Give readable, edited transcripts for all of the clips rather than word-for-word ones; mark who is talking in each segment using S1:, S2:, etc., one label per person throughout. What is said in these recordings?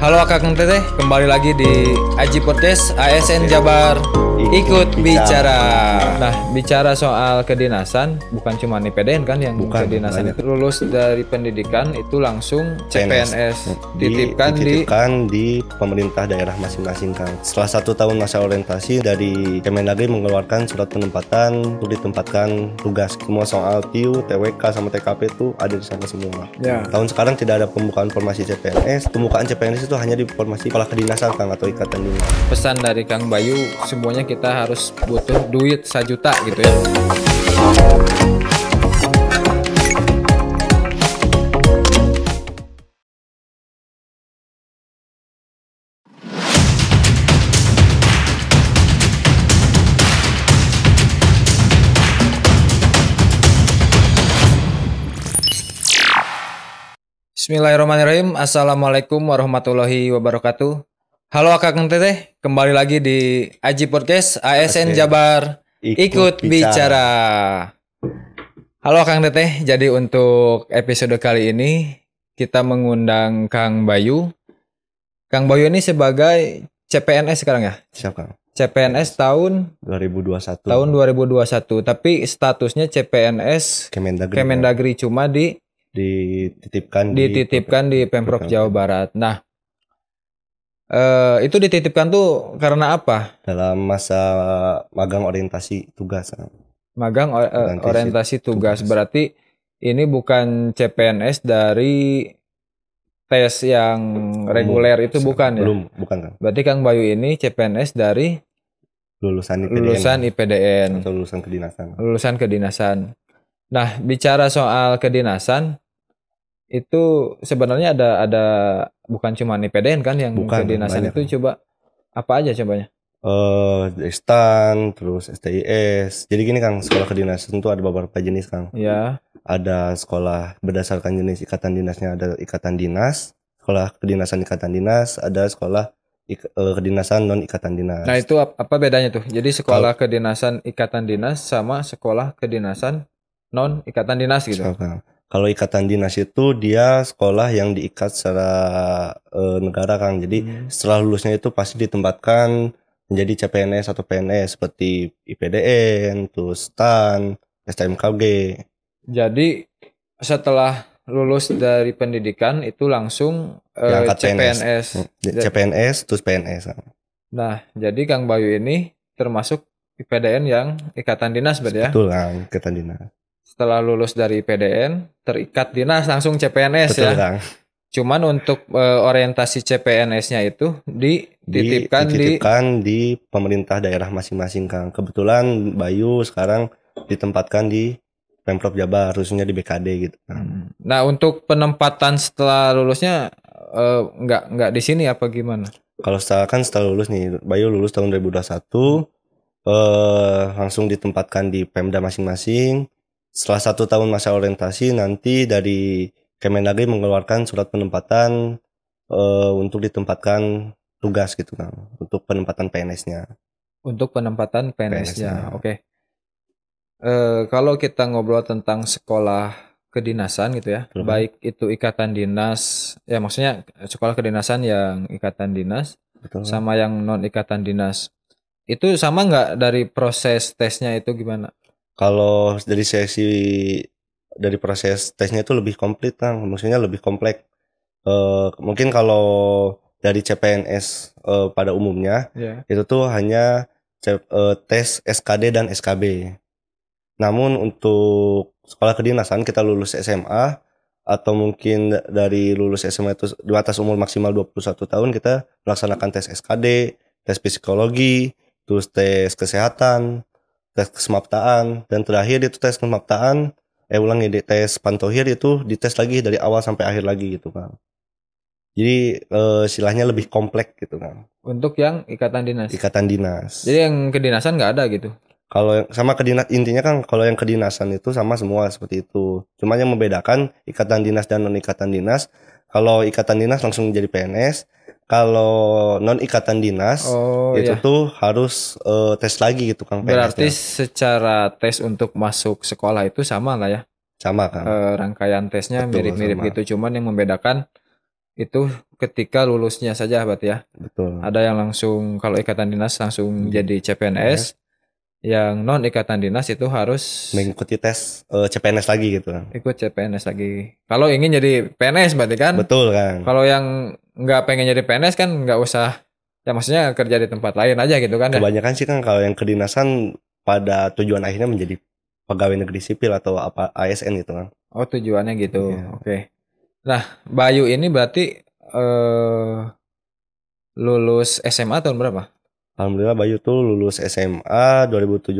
S1: Halo Kakang Teteh, kembali lagi di Aji Podcast ASN Jabar ikut bicara. Nah, bicara soal kedinasan, bukan cuma IPDN kan yang kedinasan itu lulus dari pendidikan itu langsung CPNS
S2: dititipkan di pemerintah daerah masing-masing Kang. Setelah 1 tahun masa orientasi dari Kemendagri mengeluarkan surat penempatan untuk ditempatkan tugas. Semua soal TIU, TWK sama TKP itu ada di sana semua. Ya. Tahun sekarang tidak ada pembukaan formasi CPNS. Pembukaan CPNS itu hanya di formasi kepala kedinasan Kang atau ikatan dinas.
S1: Pesan dari Kang Bayu, semuanya kita harus butuh duit 1 juta gitu ya. Bismillahirrahmanirrahim. Assalamualaikum warahmatullahi wabarakatuh. Halo Kakang Teteh, kembali lagi di Aji Podcast ASN Jabar ikut bicara. Halo Kang Teteh, jadi untuk episode kali ini kita mengundang Kang Bayu. Kang Bayu ini sebagai CPNS sekarang ya?
S2: Siap Kang.
S1: CPNS tahun
S2: 2021.
S1: Tahun 2021, tapi statusnya CPNS Kemendagri cuma dititipkan di Pemprov Jawa Barat. Nah, itu dititipkan tuh karena apa?
S2: Dalam masa magang orientasi tugas.
S1: Magang orientasi tugas. Berarti ini bukan CPNS dari tes yang reguler itu bukan ya?
S2: Bukan Kang.
S1: Berarti Kang Bayu ini CPNS dari
S2: lulusan
S1: IPDN
S2: atau lulusan kedinasan.
S1: Lulusan kedinasan. Nah, bicara soal kedinasan itu sebenarnya ada bukan cuma IPDN kan yang kedinasan banyak. Itu coba apa aja cobanya?
S2: STAN, terus STIS. Jadi gini Kang, sekolah kedinasan itu ada beberapa jenis Kang.
S1: Ya.
S2: Ada sekolah berdasarkan jenis ikatan dinasnya, ada ikatan dinas, sekolah kedinasan ikatan dinas, ada sekolah kedinasan non ikatan dinas.
S1: Nah itu apa bedanya tuh? Jadi sekolah kedinasan ikatan dinas sama sekolah kedinasan non ikatan dinas gitu.
S2: Kalau ikatan dinas itu dia sekolah yang diikat secara negara Kang. Jadi setelah lulusnya itu pasti ditempatkan menjadi CPNS atau PNS seperti IPDN, terus STAN, STMKG.
S1: Jadi setelah lulus dari pendidikan itu langsung CPNS.
S2: CPNS terus PNS.
S1: Nah, jadi Kang Bayu ini termasuk IPDN yang ikatan dinas berarti ya?
S2: Betul Kang, ikatan dinas.
S1: Setelah lulus dari PDN, terikat dinas langsung CPNS. Betul, ya. Kang. Cuman untuk orientasi CPNS-nya itu dititipkan
S2: di pemerintah daerah masing-masing Kang. Kebetulan Bayu sekarang ditempatkan di Pemprov Jabar, khususnya di BKD gitu Kang.
S1: Nah, untuk penempatan setelah lulusnya nggak di sini apa gimana?
S2: Kalau setelah lulus nih, Bayu lulus tahun 2021, langsung ditempatkan di Pemda masing-masing. Setelah 1 tahun masa orientasi nanti dari Kemendagri mengeluarkan surat penempatan untuk ditempatkan tugas gitu Kang, untuk penempatan PNS-nya.
S1: Untuk penempatan PNS-nya. Oke. Kalau kita ngobrol tentang sekolah kedinasan gitu ya, baik itu ikatan dinas, ya maksudnya sekolah kedinasan yang ikatan dinas, sama yang non ikatan dinas, itu sama nggak dari proses tesnya itu gimana?
S2: Kalau dari proses tesnya itu lebih komplit Kang, maksudnya lebih kompleks. Mungkin kalau dari CPNS pada umumnya itu tuh hanya tes SKD dan SKB. Namun untuk sekolah kedinasan kita lulus SMA atau mungkin dari lulus SMA itu di atas umur maksimal 21 tahun kita melaksanakan tes SKD, tes psikologi, terus tes kesehatan, tes kesemaptaan, dan terakhir itu tes kesemaptaan tes pantohir itu dites lagi dari awal sampai akhir lagi gitu Kang. Jadi istilahnya lebih kompleks gitu Kang.
S1: Untuk yang ikatan dinas. Jadi yang kedinasan nggak ada gitu.
S2: Kalau sama intinya kan kalau yang kedinasan itu sama semua seperti itu. Cuma yang membedakan ikatan dinas dan non ikatan dinas. Kalau ikatan dinas langsung jadi PNS. Kalau non ikatan dinas itu tuh harus tes lagi gitu Kang.
S1: Berarti secara tes untuk masuk sekolah itu sama lah ya?
S2: Sama Kang.
S1: Rangkaian tesnya mirip-mirip gitu. Cuman yang membedakan itu ketika lulusnya saja berarti ya.
S2: Betul.
S1: Ada yang langsung kalau ikatan dinas langsung jadi CPNS. Yang non ikatan dinas itu harus
S2: mengikuti tes CPNS lagi gitu kan.
S1: Ikut CPNS lagi. Kalau ingin jadi PNS berarti kan?
S2: Betul kan.
S1: Kalau yang nggak pengen jadi PNS kan nggak usah. Ya maksudnya kerja di tempat lain aja gitu kan?
S2: Kebanyakan sih kan kalau yang kedinasan pada tujuan akhirnya menjadi pegawai negeri sipil atau apa ASN gitu kan.
S1: Oh tujuannya gitu. Oke. Nah Bayu ini berarti lulus SMA tahun berapa?
S2: Alhamdulillah Bayu tuh lulus SMA 2017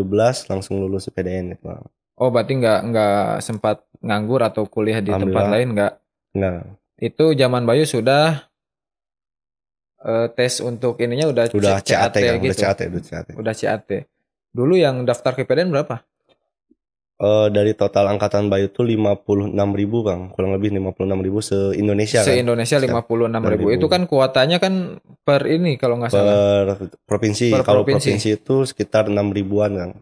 S2: langsung lulus PDN gitu.
S1: Oh berarti nggak sempat nganggur atau kuliah di tempat lain nggak?
S2: Nggak.
S1: Itu zaman Bayu sudah tes untuk ininya udah
S2: CAT kan,
S1: gitu. Udah CAT. Dulu yang daftar ke PDN berapa?
S2: Dari total angkatan Bayu tuh 56.000 Kang, kurang lebih 56.000 se-Indonesia kan.
S1: Se-Indonesia 56.000. Itu kan kuotanya kan per ini kalau nggak salah.
S2: Per provinsi. Kalau provinsi itu sekitar 6.000-an Kang.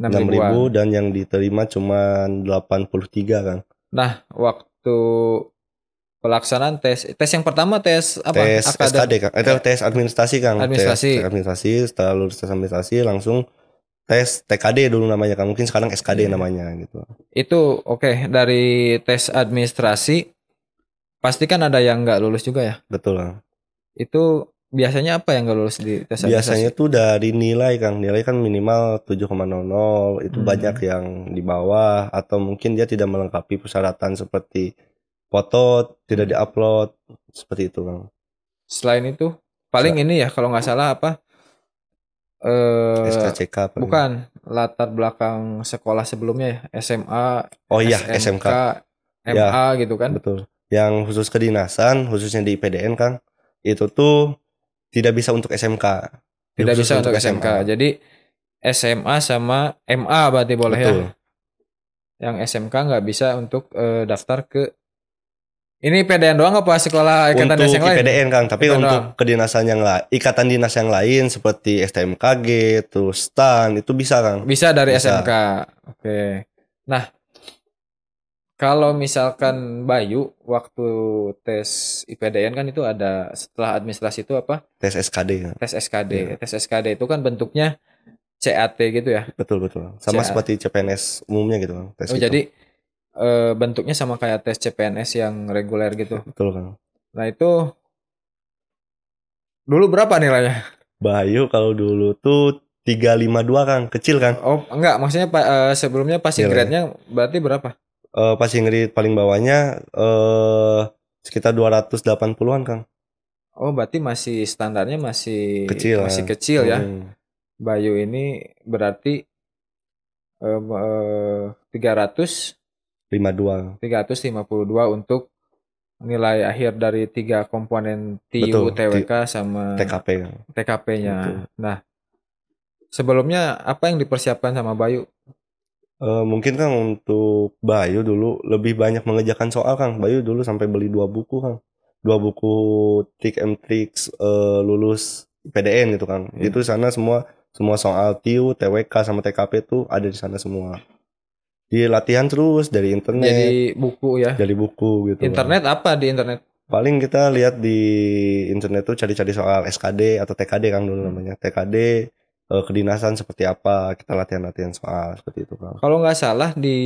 S2: 6.000 dan yang diterima cuma 83 Kang.
S1: Nah, waktu pelaksanaan tes yang pertama tes apa?
S2: Tes SKD Kang. Tes administrasi Kang.
S1: Administrasi.
S2: Tes administrasi, setelah lulus tes administrasi langsung tes TKD dulu namanya kan, mungkin sekarang SKD namanya gitu.
S1: Itu oke. Dari tes administrasi pasti kan ada yang nggak lulus juga ya?
S2: Betul lah.
S1: Itu biasanya apa yang nggak lulus di tes administrasi?
S2: Biasanya tuh dari nilai Kang, nilai kan minimal 7,00 itu banyak yang di bawah atau mungkin dia tidak melengkapi persyaratan seperti foto tidak diupload seperti itu Kang.
S1: Selain itu paling ini ya kalau nggak salah apa?
S2: SKCK
S1: bukan latar belakang sekolah sebelumnya ya SMA.
S2: Oh iya SMK
S1: MA ya, gitu kan.
S2: Betul. Yang khusus kedinasan khususnya di IPDN Kang itu tuh tidak bisa untuk SMK.
S1: Tidak bisa untuk SMK. Jadi SMA sama MA berarti boleh. Betul. Ya. Yang SMK nggak bisa untuk daftar ke ini PDN doang apa sekolah ikatan dinas yang lain? Untuk
S2: PDN Kang, tapi untuk kedinasan yang lain, ikatan dinas yang lain seperti STMKG, terus STAN itu bisa Kang.
S1: Bisa dari SMK. Oke. Nah, kalau misalkan Bayu waktu tes IPDN kan itu ada setelah administrasi itu apa?
S2: Tes SKD.
S1: Tes SKD. Ya. Tes SKD itu kan bentuknya CAT gitu ya?
S2: Betul. Sama seperti CPNS umumnya gitu Kang.
S1: Oh, jadi bentuknya sama kayak tes CPNS yang reguler gitu.
S2: Betul Kang.
S1: Nah itu dulu berapa nilainya?
S2: Bayu kalau dulu tuh 352 Kang, kecil Kang.
S1: Oh enggak, maksudnya sebelumnya passing grade-nya berarti berapa?
S2: Passing grade paling bawahnya sekitar 280-an Kang.
S1: Oh berarti masih standarnya masih
S2: kecil
S1: ya. Bayu ini berarti 352 untuk nilai akhir dari 3 komponen TIU, TWK sama TKP-nya. Nah, sebelumnya apa yang dipersiapkan sama Bayu?
S2: Mungkin Kang untuk Bayu dulu lebih banyak mengerjakan soal Kang. Bayu dulu sampai beli 2 buku Kang. 2 buku Tips and Tricks lulus PDN gitu Kang. Itu sana semua soal TIU, TWK sama TKP itu ada di sana semua. Di latihan terus dari internet.
S1: Jadi buku ya.
S2: Dari buku gitu.
S1: Internet Kang. Apa di internet?
S2: Paling kita lihat di internet tuh cari-cari soal SKD atau TKD Kang dulu namanya. TKD kedinasan seperti apa, kita latihan soal seperti itu Kang.
S1: Kalau nggak salah di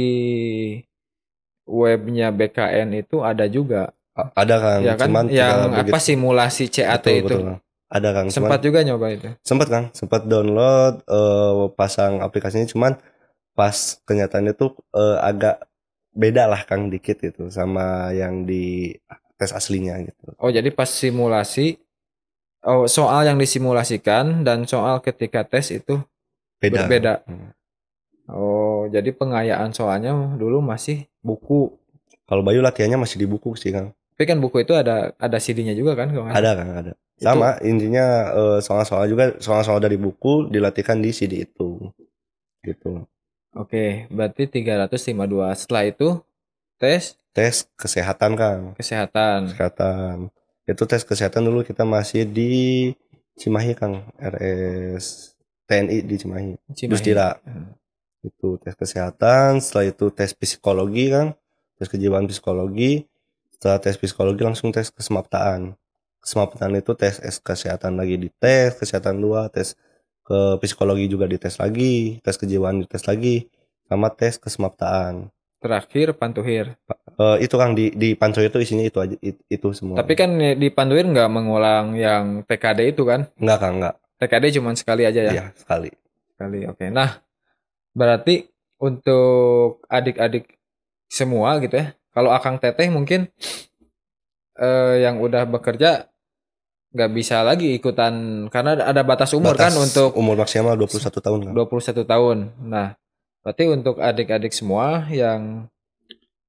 S1: webnya BKN itu ada juga.
S2: Ada Kang.
S1: Ya kan? Yang apa simulasi CAT
S2: betul,
S1: itu.
S2: Betul. Ada Kang.
S1: Sempat juga nyoba itu.
S2: Sempat Kang. Sempat download, pasang aplikasinya, cuman pas kenyataannya tuh agak beda lah Kang dikit gitu sama yang di tes aslinya gitu.
S1: Oh jadi pas simulasi, soal yang disimulasikan dan soal ketika tes itu berbeda. Oh jadi pengayaan soalnya dulu masih buku.
S2: Kalau Bayu latihannya masih di buku sih Kang.
S1: Tapi kan buku itu ada CD-nya juga kan?
S2: Ada Kang, ada. Sama intinya soal-soal dari buku dilatihkan di CD itu gitu.
S1: Oke, berarti 352. Setelah itu tes
S2: kesehatan Kang.
S1: Kesehatan.
S2: Itu tes kesehatan dulu kita masih di Cimahi Kang, RS TNI di Cimahi. Justira. Itu tes kesehatan, setelah itu tes psikologi Kang. Tes kejiwaan psikologi. Setelah tes psikologi langsung tes kesemaptaan. Kesemaptaan itu tes kesehatan lagi dites, kesehatan 2, tes ke psikologi juga dites lagi, tes kejiwaan dites lagi, sama tes kesemaptaan.
S1: Terakhir pantuhir.
S2: Itu Kang di Pancoy itu isinya itu aja, itu semua.
S1: Tapi kan di pantuhir nggak mengulang yang TKD itu kan?
S2: Enggak Kang, enggak.
S1: TKD cuma sekali aja ya?
S2: Iya, sekali.
S1: Sekali, oke. Nah, berarti untuk adik-adik semua gitu ya, kalau Akang Teteh mungkin yang udah bekerja nggak bisa lagi ikutan karena ada batas umur kan untuk
S2: umur maksimal 21 tahun kan?
S1: 21 tahun. Nah, berarti untuk adik-adik semua yang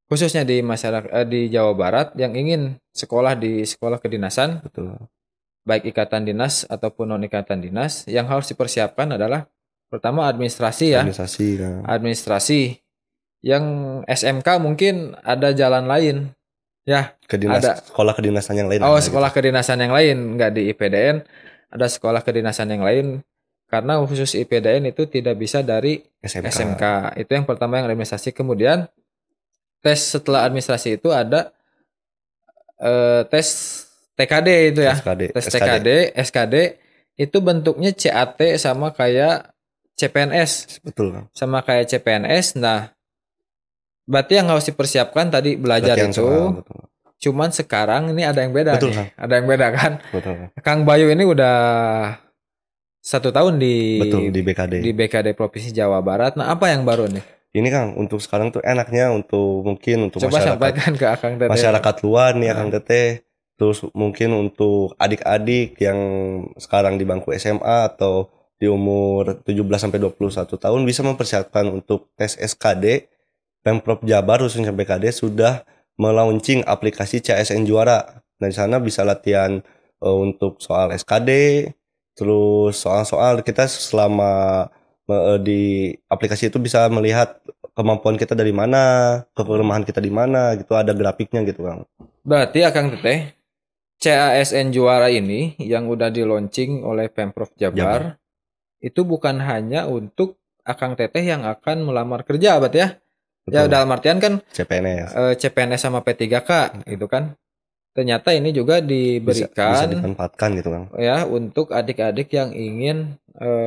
S1: khususnya di masyarakat di Jawa Barat yang ingin sekolah di sekolah kedinasan,
S2: betul,
S1: baik ikatan dinas ataupun non ikatan dinas, yang harus dipersiapkan adalah pertama administrasi ya. Administrasi yang SMK mungkin ada jalan lain ya. Ada
S2: sekolah kedinasan yang lain.
S1: Sekolah kedinasan yang lain, nggak di IPDN. Ada sekolah kedinasan yang lain karena khusus IPDN itu tidak bisa dari SMK. Itu yang pertama yang administrasi. Kemudian tes setelah administrasi itu ada tes TKD itu ya. Tes TKD, SKD itu bentuknya CAT sama kayak CPNS.
S2: Betul.
S1: Sama kayak CPNS. Nah, berarti yang harus dipersiapkan tadi belajar itu. Betul. Cuman sekarang ini ada yang beda.
S2: Betul,
S1: nih. Ada yang beda kan?
S2: Betul.
S1: Kang Bayu ini udah 1 tahun di
S2: BKD.
S1: Di BKD Provinsi Jawa Barat. Nah, apa yang baru nih?
S2: Ini Kang, untuk sekarang tuh enaknya untuk
S1: coba masyarakat, sampaikan ke Akang Teteh.
S2: Masyarakat luar nih Akang Teteh. Terus mungkin untuk adik-adik yang sekarang di bangku SMA atau di umur 17 sampai 21 tahun bisa mempersiapkan untuk tes SKD. Pemprov Jabar khususnya BKD sudah melaunching aplikasi CSN Juara. Nah, di sana bisa latihan untuk soal SKD, terus soal-soal kita selama di aplikasi itu bisa melihat kemampuan kita dari mana, kelemahan kita di mana, gitu, ada grafiknya gitu Kang.
S1: Berarti Akang Teteh, CASN Juara ini yang udah di launching oleh Pemprov Jabar, itu bukan hanya untuk Akang Teteh yang akan melamar kerja, berarti ya? Betul. Ya dalam artian kan CPNS sama P3K gitu kan. Ternyata ini juga diberikan
S2: bisa dimanfaatkan gitu Kang.
S1: Ya, untuk adik-adik yang ingin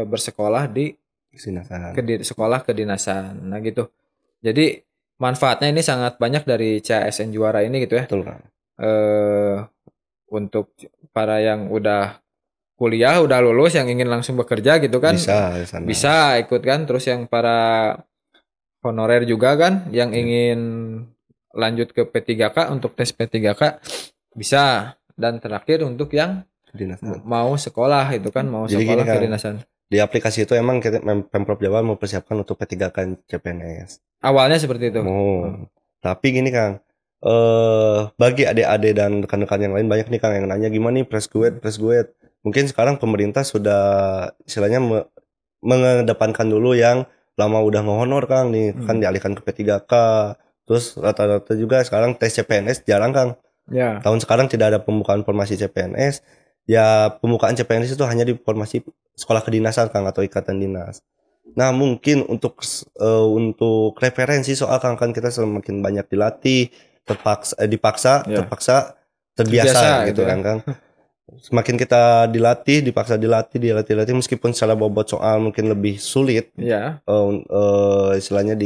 S1: bersekolah di sekolah kedinasan. Nah gitu. Jadi manfaatnya ini sangat banyak dari CASN Juara ini gitu ya.
S2: Betul Kang.
S1: Untuk para yang udah kuliah, udah lulus, yang ingin langsung bekerja gitu kan. Bisa ikut kan. Terus yang para honorer juga kan, yang ingin lanjut ke P3K untuk tes P3K bisa. Dan terakhir untuk yang kedinasan. Mau sekolah itu kan, mau jadi sekolah kedinasan.
S2: Di aplikasi itu emang Pemprov Jawa mau persiapkan untuk P3K CPNS.
S1: Awalnya seperti itu.
S2: Tapi gini Kang, bagi adik-adik dan rekan-rekan yang lain banyak nih Kang yang nanya gimana nih fresh graduate. Mungkin sekarang pemerintah sudah istilahnya mengedepankan dulu yang lama udah ngehonor Kang nih, kan dialihkan ke P3K. Terus rata-rata juga sekarang tes CPNS jarang Kang. Ya. Tahun sekarang tidak ada pembukaan formasi CPNS. Ya pembukaan CPNS itu hanya di formasi sekolah kedinasan Kang atau ikatan dinas. Nah mungkin untuk referensi soal Kang kan kita semakin banyak dilatih, terbiasa gitu kan Kang. Semakin kita dilatih meskipun secara bobot soal mungkin lebih sulit. Ya. Istilahnya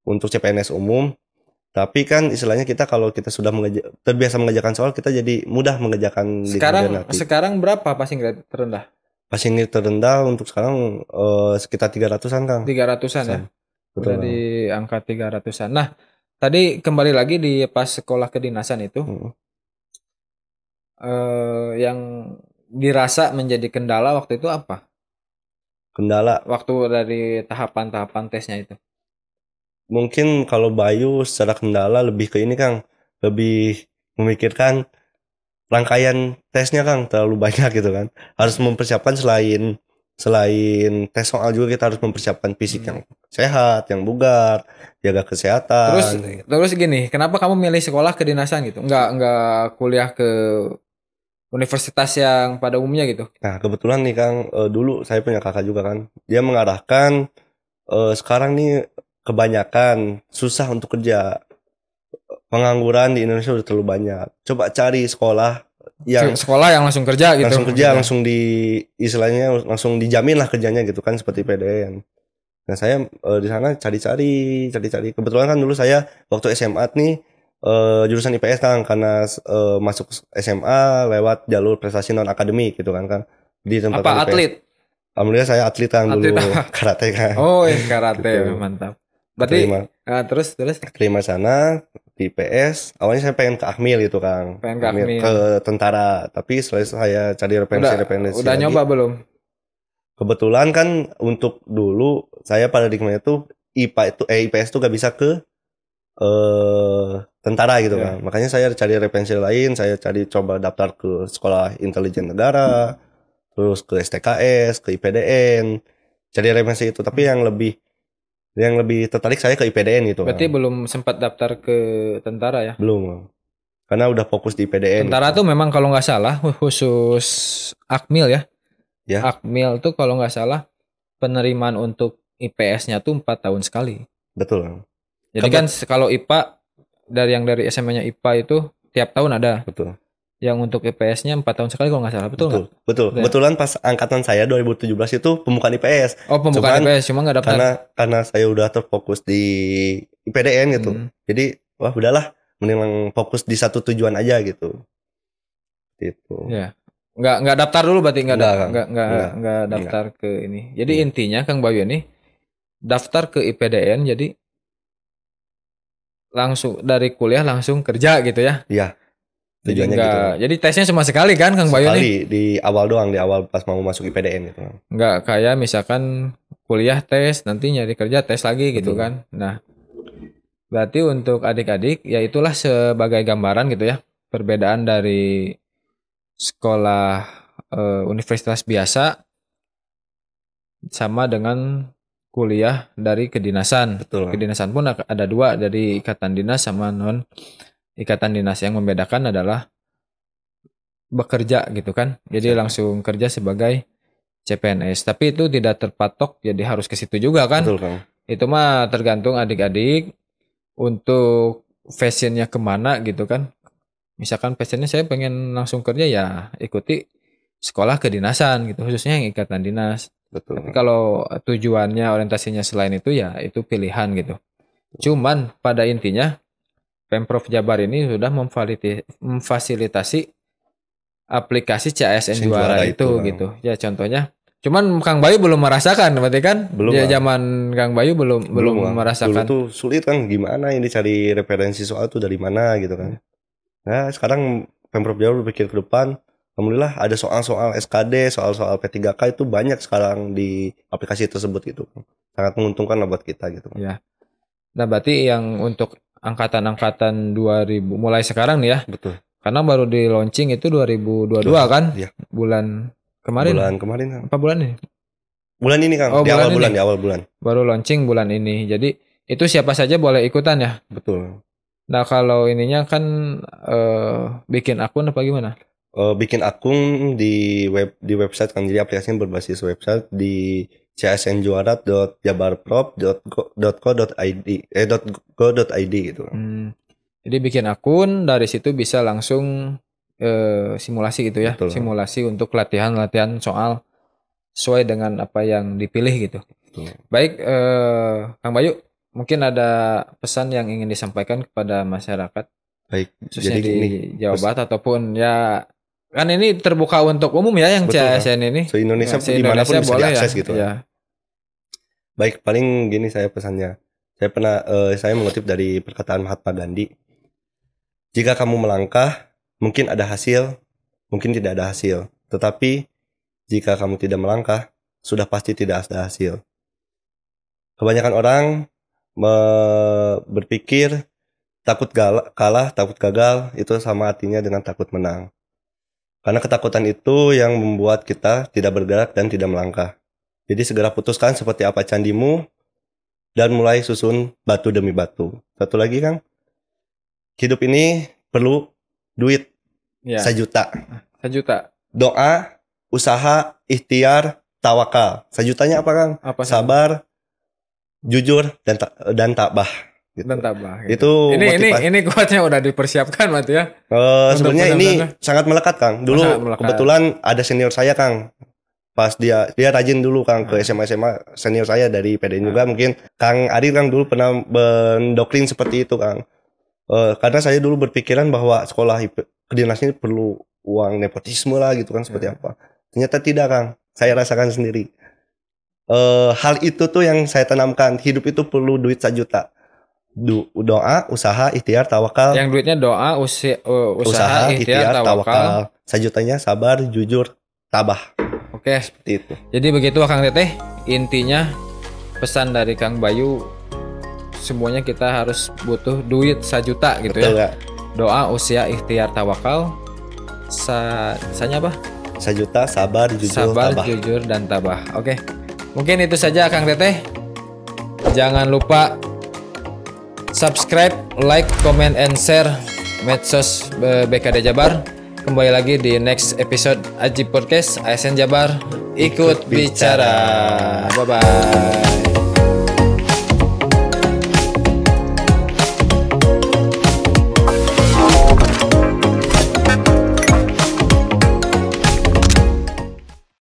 S2: untuk CPNS umum. Tapi kan istilahnya kita kalau kita sudah terbiasa mengerjakan soal, kita jadi mudah mengerjakan.
S1: Sekarang berapa passing grade terendah?
S2: Passing grade terendah untuk sekarang sekitar 300-an Kang.
S1: 300-an ya? Betul. Udah di angka 300-an. Nah, tadi kembali lagi di pas sekolah kedinasan itu. Yang dirasa menjadi kendala waktu itu apa?
S2: Kendala?
S1: Waktu dari tahapan-tahapan tesnya itu.
S2: Mungkin kalau Bayu secara kendala lebih ke ini Kang, lebih memikirkan rangkaian tesnya Kang terlalu banyak gitu kan. Harus mempersiapkan selain tes soal juga kita harus mempersiapkan fisik yang sehat, yang bugar, jaga kesehatan.
S1: Terus gini, kenapa kamu milih sekolah kedinasan gitu? Enggak kuliah ke universitas yang pada umumnya gitu?
S2: Nah kebetulan nih Kang, dulu saya punya kakak juga kan, dia mengarahkan sekarang nih kebanyakan susah untuk kerja. pengangguran di Indonesia udah terlalu banyak. Coba cari sekolah yang
S1: langsung kerja gitu.
S2: Langsung kerja, langsung istilahnya langsung dijamin lah kerjanya gitu kan, seperti PDN. Nah saya di sana cari-cari. Kebetulan kan dulu saya waktu SMA nih jurusan IPS kan, karena masuk SMA lewat jalur prestasi non akademik gitu kan di tempat
S1: apa IPS. Atlet?
S2: Alhamdulillah saya atlet kan dulu karate kan.
S1: Oh karate gitu. Mantap. Berarti terus
S2: terima sana di IPS. Awalnya saya pengen ke Akmil gitu Kang.
S1: Pengen ke Akmil.
S2: Ke tentara. Tapi setelah saya cari referensi
S1: udah nyoba belum?
S2: Kebetulan kan untuk dulu saya paradigmanya itu IPS itu gak bisa ke tentara gitu kan. Makanya saya cari referensi lain. Saya coba daftar ke sekolah intelijen negara, terus ke STKS, ke IPDN. Cari referensi itu. Tapi yang lebih tertarik saya ke IPDN gitu.
S1: Berarti belum sempat daftar ke tentara ya?
S2: Belum. Karena udah fokus di IPDN.
S1: Tentara
S2: gitu.
S1: tuh memang kalau nggak salah khusus Akmil ya. Akmil tuh kalau nggak salah penerimaan untuk IPS-nya tuh 4 tahun sekali.
S2: Betul.
S1: Jadi kan kalau IPA dari SMA-nya IPA itu tiap tahun ada.
S2: Betul.
S1: Yang untuk IPS-nya 4 tahun sekali kalau nggak salah, betul nggak?
S2: Betul. Kebetulan pas angkatan saya 2017 itu pembukaan IPS.
S1: Oh pembukaan IPS, cuma nggak daftar.
S2: Karena saya udah terfokus di IPDN gitu. Jadi wah udahlah, mending fokus di satu tujuan aja gitu. Gitu.
S1: Ya. Nggak daftar dulu berarti nggak daftar ke ini. Jadi intinya Kang Bayu ini daftar ke IPDN jadi langsung dari kuliah langsung kerja gitu ya?
S2: Iya.
S1: Tujuannya gitu. Jadi tesnya cuma sekali kan Kang Bayu nih?
S2: Sekali di awal doang, di awal pas mau masuk IPDN gitu.
S1: Nggak kayak misalkan kuliah tes, nanti nyari kerja tes lagi gitu kan. Nah, berarti untuk adik-adik ya itulah sebagai gambaran gitu ya. Perbedaan dari sekolah universitas biasa sama dengan kuliah dari kedinasan.
S2: Betul.
S1: Kedinasan pun ada dua, dari ikatan dinas sama non ikatan dinas. Yang membedakan adalah bekerja gitu kan. Jadi langsung kerja sebagai CPNS. Tapi itu tidak terpatok jadi harus ke situ juga kan.
S2: Betul, Kang.
S1: Itu mah tergantung adik-adik untuk fashionnya kemana gitu kan. Misalkan passionnya saya pengen langsung kerja ya ikuti sekolah kedinasan gitu, khususnya yang ikatan dinas.
S2: Betul.
S1: Tapi kalau tujuannya orientasinya selain itu ya itu pilihan gitu. Cuman pada intinya Pemprov Jabar ini sudah memfasilitasi aplikasi CASN Juara itu gitu. Ya contohnya. Cuman Kang Bayu belum merasakan berarti kan?
S2: Belum.
S1: Ya zaman Kang Bayu belum merasakan.
S2: Dulu tuh sulit kan, gimana ini cari referensi soal tuh dari mana gitu kan. Nah sekarang Pemprov Jabar berpikir ke depan, alhamdulillah ada soal-soal SKD, soal-soal P3K itu banyak sekarang di aplikasi tersebut gitu. Sangat menguntungkan lah buat kita gitu.
S1: Ya. Nah berarti yang untuk angkatan-angkatan 2000 mulai sekarang nih ya.
S2: Betul.
S1: Karena baru di launching itu 2022 kan? Iya. Bulan kemarin. Apa bulan ini?
S2: Bulan ini Kang, di awal bulan.
S1: Baru launching bulan ini. Jadi itu siapa saja boleh ikutan ya?
S2: Betul.
S1: Nah kalau ininya kan bikin akun apa gimana?
S2: Bikin akun di website kan, jadi aplikasinya berbasis website di csnjuara.jabarprov.co.id gitu. Jadi
S1: bikin akun, dari situ bisa langsung simulasi gitu ya.
S2: Betul.
S1: Simulasi untuk latihan soal sesuai dengan apa yang dipilih gitu.
S2: Betul.
S1: Baik Kang Bayu, mungkin ada pesan yang ingin disampaikan kepada masyarakat,
S2: baik
S1: khususnya di Jawa Barat ataupun ya kan ini terbuka untuk umum ya yang CASN ini.
S2: Se-Indonesia dimanapun bisa diakses gitu ya. Baik, paling gini saya pesannya. Saya mengutip dari perkataan Mahatma Gandhi. Jika kamu melangkah, mungkin ada hasil, mungkin tidak ada hasil. Tetapi jika kamu tidak melangkah, sudah pasti tidak ada hasil. Kebanyakan orang berpikir takut kalah, takut gagal itu sama artinya dengan takut menang. Karena ketakutan itu yang membuat kita tidak bergerak dan tidak melangkah. Jadi segera putuskan seperti apa candimu dan mulai susun batu demi batu. Satu lagi Kang, hidup ini perlu duit 1 juta.
S1: 1 juta.
S2: Doa, usaha, ikhtiar, tawakal. 1 jutanya apa Kang?
S1: Apa
S2: sabar, jujur dan tabah. gitu.
S1: Dan tabah.
S2: Gitu. Itu
S1: ini kuatnya udah dipersiapkan berarti ya.
S2: Sebenarnya ini sangat melekat Kang. Dulu kebetulan ada senior saya Kang. Pas dia rajin dulu Kang ke SMA senior saya dari PDN juga, mungkin Kang Ari Kang dulu pernah mendoktrin seperti itu Kang. Karena saya dulu berpikiran bahwa sekolah kedinasan ini perlu uang nepotisme lah gitu kan, seperti apa. Ternyata tidak Kang. Saya rasakan sendiri. Hal itu tuh yang saya tanamkan. Hidup itu perlu duit 1 juta. Doa, usaha, ikhtiar, tawakal.
S1: Yang duitnya doa, usaha, ikhtiar, tawakal.
S2: 1 jutanya sabar, jujur, tabah.
S1: Oke,
S2: seperti itu.
S1: Jadi begitu Kang Teteh. Intinya pesan dari Kang Bayu, semuanya kita harus butuh duit 1 juta gitu. Betul, ya. Doa, usaha, ikhtiar, tawakal. Sanya apa?
S2: 1 juta, sabar, tabah.
S1: Jujur, dan tabah. Oke. Mungkin itu saja Kang Teteh. Jangan lupa subscribe, like, comment, and share medsos BKD Jabar. Kembali lagi di next episode Aji Podcast ASN Jabar. Ikut bicara. Bye-bye.